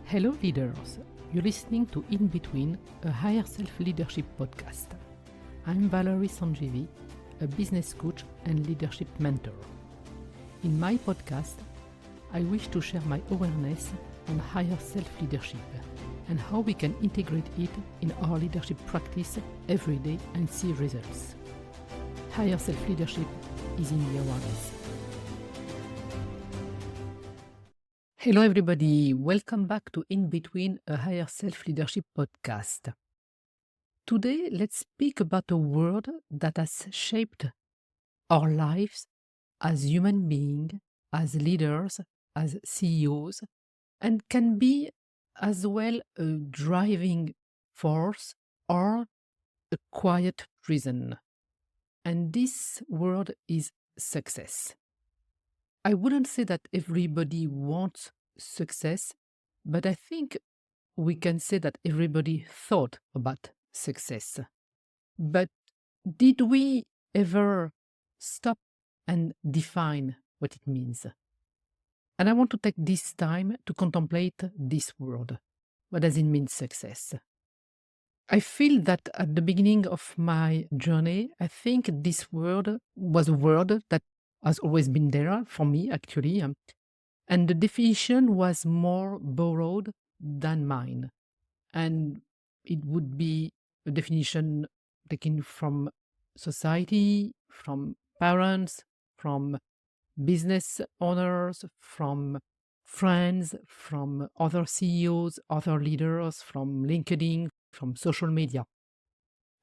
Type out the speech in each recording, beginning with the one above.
Hello leaders, you're listening to In Between, a higher self-leadership podcast. I'm Valerie Sanjeevi, a business coach and leadership mentor. In my podcast, I wish to share my awareness on higher self-leadership and how we can integrate it in our leadership practice every day and see results. Higher self-leadership is in the awareness. Hello everybody, welcome back to In Between, a higher self-leadership podcast. Today, let's speak about a word that has shaped our lives as human beings, as leaders, as CEOs, and can be as well a driving force or a quiet prison. And this word is success. I wouldn't say that everybody wants success, but I think we can say that everybody thought about success. But did we ever stop and define what it means? And I want to take this time to contemplate this word. What does it mean, success? I feel that at the beginning of my journey, I think this word was a word that has always been there for me, actually. And the definition was more borrowed than mine. And it would be a definition taken from society, from parents, from business owners, from friends, from other CEOs, other leaders, from LinkedIn, from social media.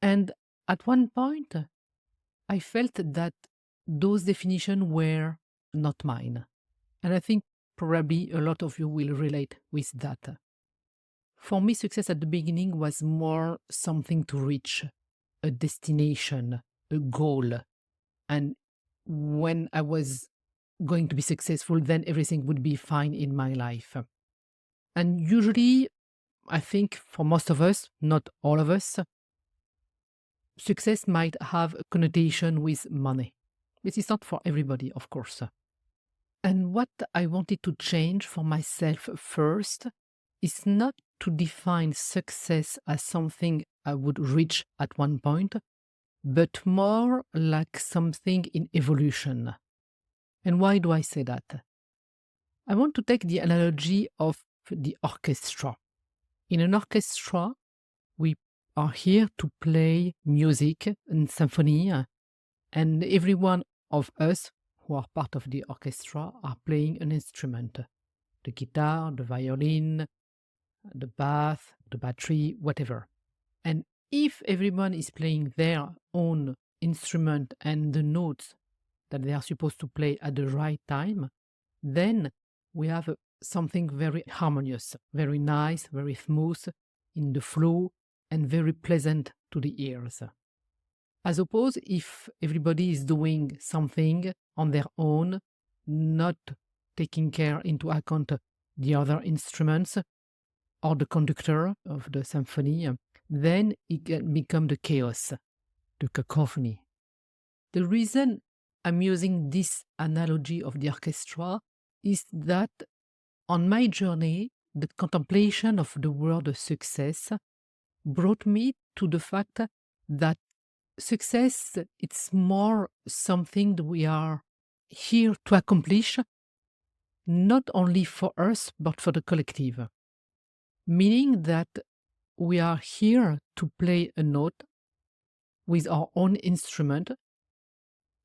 And at one point, I felt that those definitions were not mine. And I think probably a lot of you will relate with that. For me, success at the beginning was more something to reach, a destination, a goal. And when I was going to be successful, then everything would be fine in my life. And usually, I think for most of us, not all of us, success might have a connotation with money. This is not for everybody, of course. And what I wanted to change for myself first is not to define success as something I would reach at one point, but more like something in evolution. And why do I say that? I want to take the analogy of the orchestra. In an orchestra, we are here to play music and symphony, and every one of us who are part of the orchestra are playing an instrument. The guitar, the violin, the bass, the battery, whatever. And if everyone is playing their own instrument and the notes that they are supposed to play at the right time, then we have something very harmonious, very nice, very smooth in the flow, and very pleasant to the ears. As opposed if everybody is doing something on their own, not taking care into account the other instruments or the conductor of the symphony, then it can become the chaos, the cacophony. The reason I'm using this analogy of the orchestra is that on my journey, the contemplation of the word success brought me to the fact that success, it's more something that we are here to accomplish, not only for us, but for the collective. Meaning that we are here to play a note with our own instrument,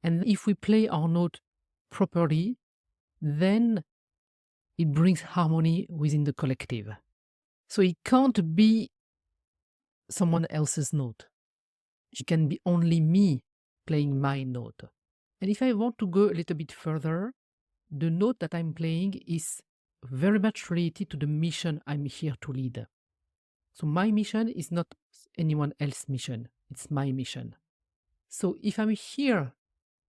and if we play our note properly, then it brings harmony within the collective. So it can't be someone else's note. It can be only me playing my note. And if I want to go a little bit further, the note that I'm playing is very much related to the mission I'm here to lead. So my mission is not anyone else's mission, it's my mission. So if I'm here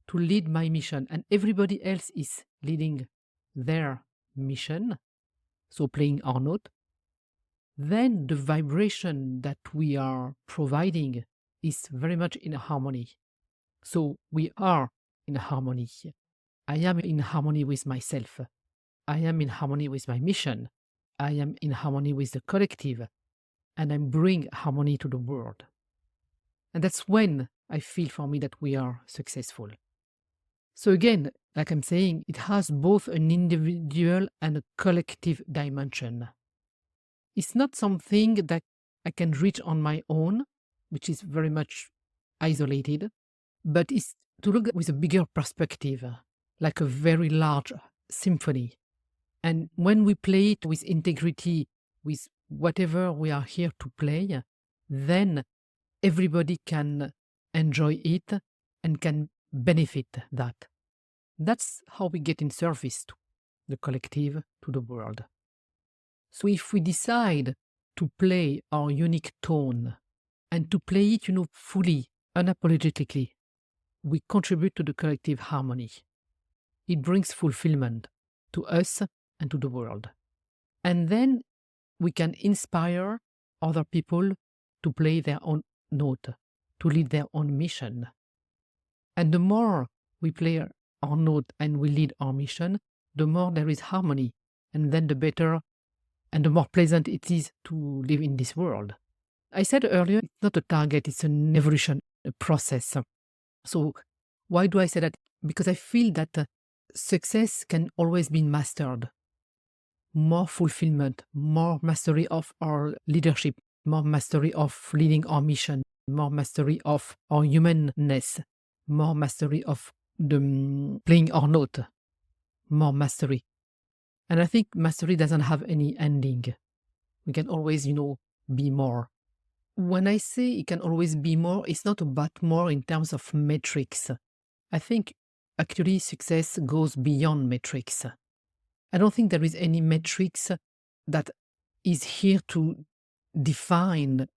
to lead my mission and everybody else is leading their mission, so playing our note, then the vibration that we are providing is very much in harmony. So we are in harmony. I am in harmony with myself. I am in harmony with my mission. I am in harmony with the collective and I bring harmony to the world. And that's when I feel for me that we are successful. So again, like I'm saying, it has both an individual and a collective dimension. It's not something that I can reach on my own, which is very much isolated, but it's to look with a bigger perspective, like a very large symphony. And when we play it with integrity, with whatever we are here to play, then everybody can enjoy it and can benefit that. That's how we get in service to the collective, to the world. So if we decide to play our unique tone and to play it, fully, unapologetically, we contribute to the collective harmony. It brings fulfillment to us and to the world. And then we can inspire other people to play their own note, to lead their own mission. And the more we play our note and we lead our mission, the more there is harmony, and then the better and the more pleasant it is to live in this world. I said earlier, it's not a target, it's an evolution, a process. So why do I say that? Because I feel that success can always be mastered. More fulfillment, more mastery of our leadership, more mastery of leading our mission, more mastery of our humanness, more mastery of playing our note, more mastery. And I think mastery doesn't have any ending. We can always, be more. When I say it can always be more, it's not about more in terms of metrics. I think actually success goes beyond metrics. I don't think there is any metrics that is here to define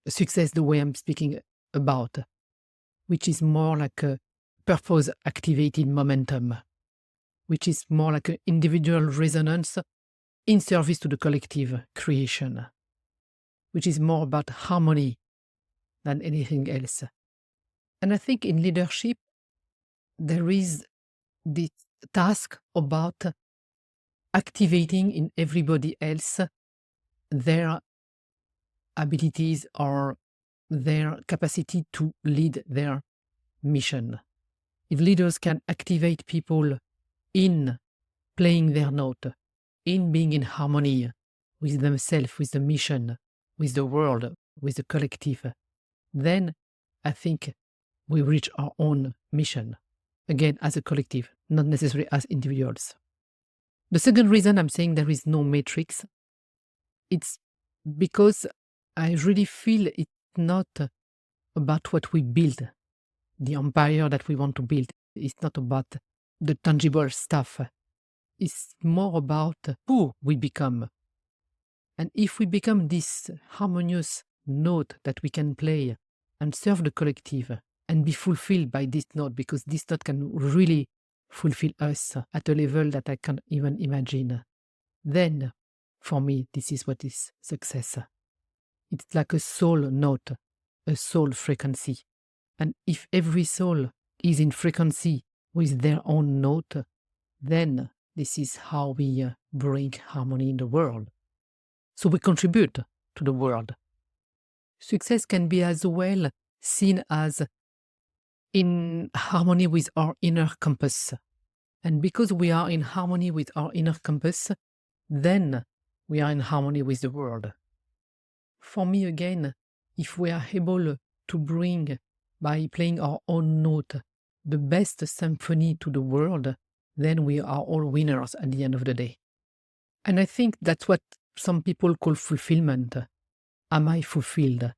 success the way I'm speaking about, which is more like a purpose-activated momentum, which is more like an individual resonance in service to the collective creation, which is more about harmony than anything else. And I think in leadership, there is this task about activating in everybody else their abilities or their capacity to lead their mission. If leaders can activate people in playing their note, in being in harmony with themselves, with the mission, with the world, with the collective, then I think we reach our own mission, again as a collective, not necessarily as individuals. The second reason I'm saying there is no matrix, it's because I really feel it's not about what we build, the empire that we want to build. It's not about the tangible stuff. It's more about who we become. And if we become this harmonious note that we can play and serve the collective and be fulfilled by this note, because this note can really fulfill us at a level that I can't even imagine, then for me, this is what is success. It's like a soul note, a soul frequency. And if every soul is in frequency with their own note, then this is how we bring harmony in the world. So we contribute to the world. Success can be as well seen as in harmony with our inner compass. And because we are in harmony with our inner compass, then we are in harmony with the world. For me, again, if we are able to bring, by playing our own note, the best symphony to the world, then we are all winners at the end of the day. And I think that's what some people call fulfillment. Am I fulfilled?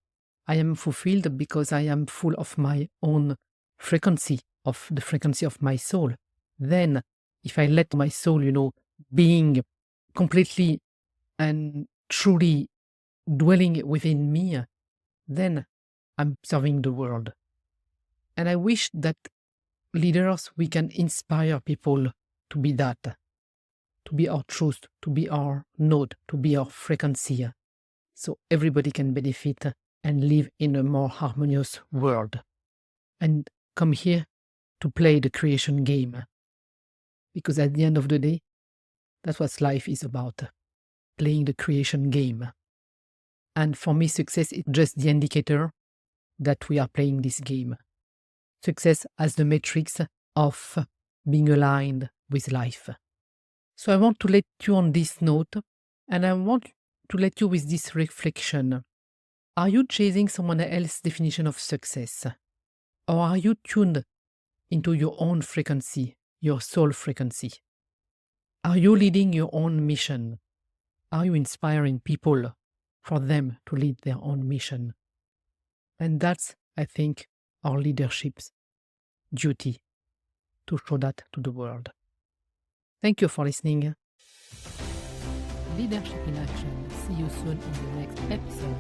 I am fulfilled because I am full of my own frequency, of the frequency of my soul. Then, if I let my soul, being completely and truly dwelling within me, then I'm serving the world. And I wish that leaders, we can inspire people to be that, to be our truth, to be our note, to be our frequency, so everybody can benefit and live in a more harmonious world and come here to play the creation game. Because at the end of the day, that's what life is about. playing the creation game. And for me, success is just the indicator that we are playing this game. Success as the matrix of being aligned with life. So I want to let you on this note, and I want to let you with this reflection. Are you chasing someone else's definition of success? Or are you tuned into your own frequency, your soul frequency? Are you leading your own mission? Are you inspiring people for them to lead their own mission? And that's, I think, our leadership's duty, to show that to the world. Thank you for listening. Leadership in Action. See you soon in the next episode.